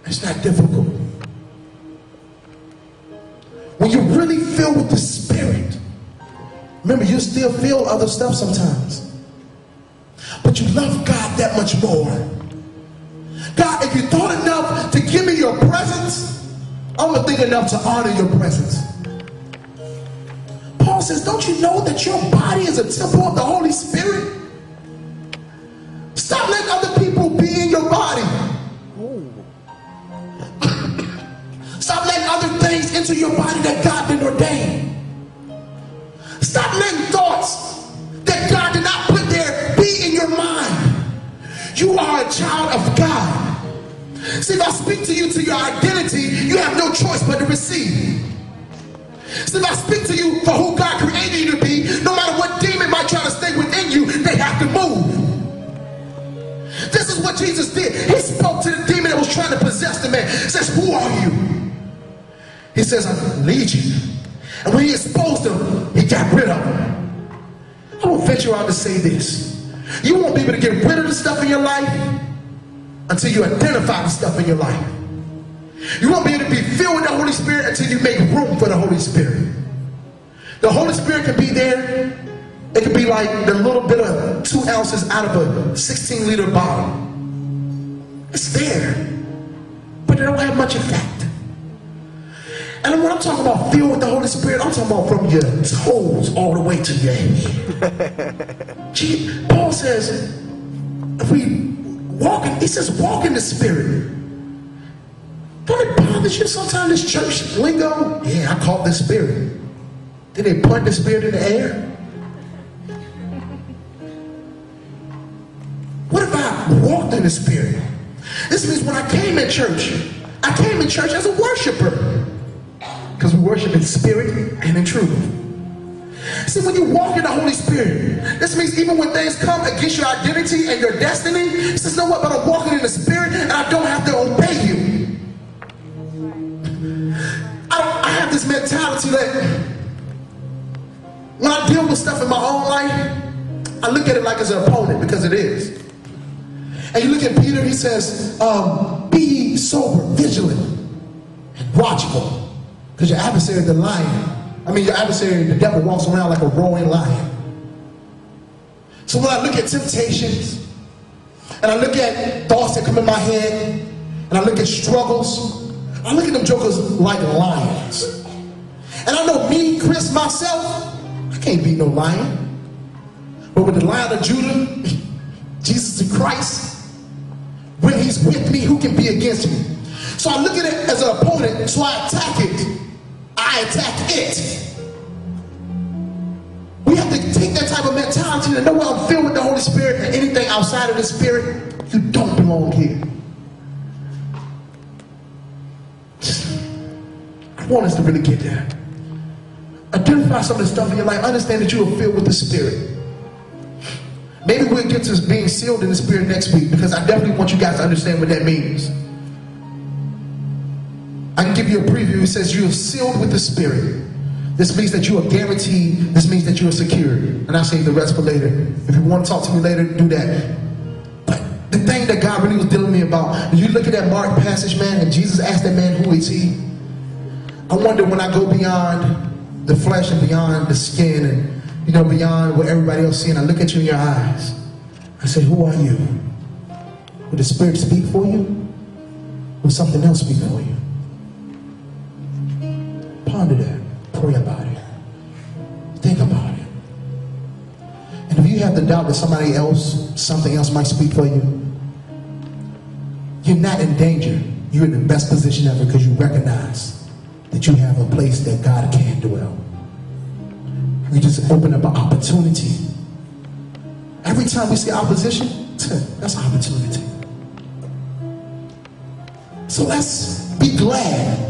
It's not difficult. When you're really filled with the Spirit, remember, you still feel other stuff sometimes, but you love God that much more. God, if you thought enough to give me your presence, I'm gonna think enough to honor your presence. Paul says, don't you know that your body is a temple of the Holy Spirit? Stop letting other people be in your body. Stop letting other things into your body that God didn't ordain. Stop letting thoughts that God did not put there be in your mind. You are a child of God. See, if I speak to you to your identity, you have no choice but to receive. See, if I speak to you for who God created you to be, no matter what demon might try to stay within you, they have to move. This is what Jesus did. He spoke to the demon that was trying to possess the man. He says, who are you? He says, I'm Legion. And when he exposed him, he got rid of him. I will venture out to say this. You won't be able to get rid of the stuff in your life until you identify the stuff in your life. You won't be able to be filled with the Holy Spirit until you make room for the Holy Spirit. The Holy Spirit can be there. It could be like the little bit of 2 ounces out of a 16-liter bottle. It's there, but it don't have much effect. And when I'm talking about filled with the Holy Spirit, I'm talking about from your toes all the way to your head. Paul says, if we walk in, he says, walk in the Spirit. Don't it bother you sometimes, this church lingo? Yeah, I call this Spirit. Did they point the Spirit in the air? What if I walked in the Spirit? This means when I came in church as a worshiper. Because we worship in spirit and in truth. See, when you walk in the Holy Spirit, this means even when things come against your identity and your destiny, it says, you know what, but I'm walking in the Spirit and I don't have to obey you. I have this mentality that when I deal with stuff in my own life, I look at it like it's an opponent, because it is. And you look at Peter, he says, be ye sober, vigilant, and watchful. Because your adversary, the devil walks around like a roaring lion. So when I look at temptations, and I look at thoughts that come in my head, and I look at struggles, I look at them jokers like lions. And I know me, Chris, myself, I can't beat no lion. But with the Lion of Judah, Jesus the Christ, when he's with me, who can be against me? So I look at it as an opponent, so I attack it. I attack it. We have to take that type of mentality to know where I'm filled with the Holy Spirit, and anything outside of the Spirit, you don't belong here. I want us to really get there. Identify some of the stuff in your life. Understand that you are filled with the Spirit. Maybe we'll get to being sealed in the Spirit next week, because I definitely want you guys to understand what that means. I can give you a preview. It says you are sealed with the Spirit. This means that you are guaranteed. This means that you are secured. And I'll save the rest for later. If you want to talk to me later, do that. But the thing that God really was dealing with me about, when you look at that Mark passage, man, and Jesus asked that man, who is he? I wonder, when I go beyond the flesh and beyond the skin and, you know, beyond what everybody else sees, I look at you in your eyes. I say, who are you? Will the Spirit speak for you? Will something else speak for you? Ponder that. Pray about it. Think about it. And if you have the doubt that something else might speak for you, you're not in danger. You're in the best position ever, because you recognize that you have a place that God can dwell. We just open up an opportunity. Every time we see opposition, that's an opportunity. So let's be glad.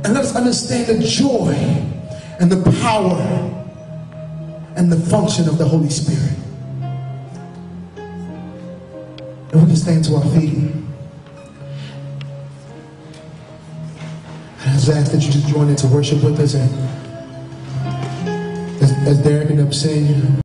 And let us understand the joy and the power and the function of the Holy Spirit. And we can stand to our feet. And I just ask that you just join in to worship with us. And as Derek ended up saying,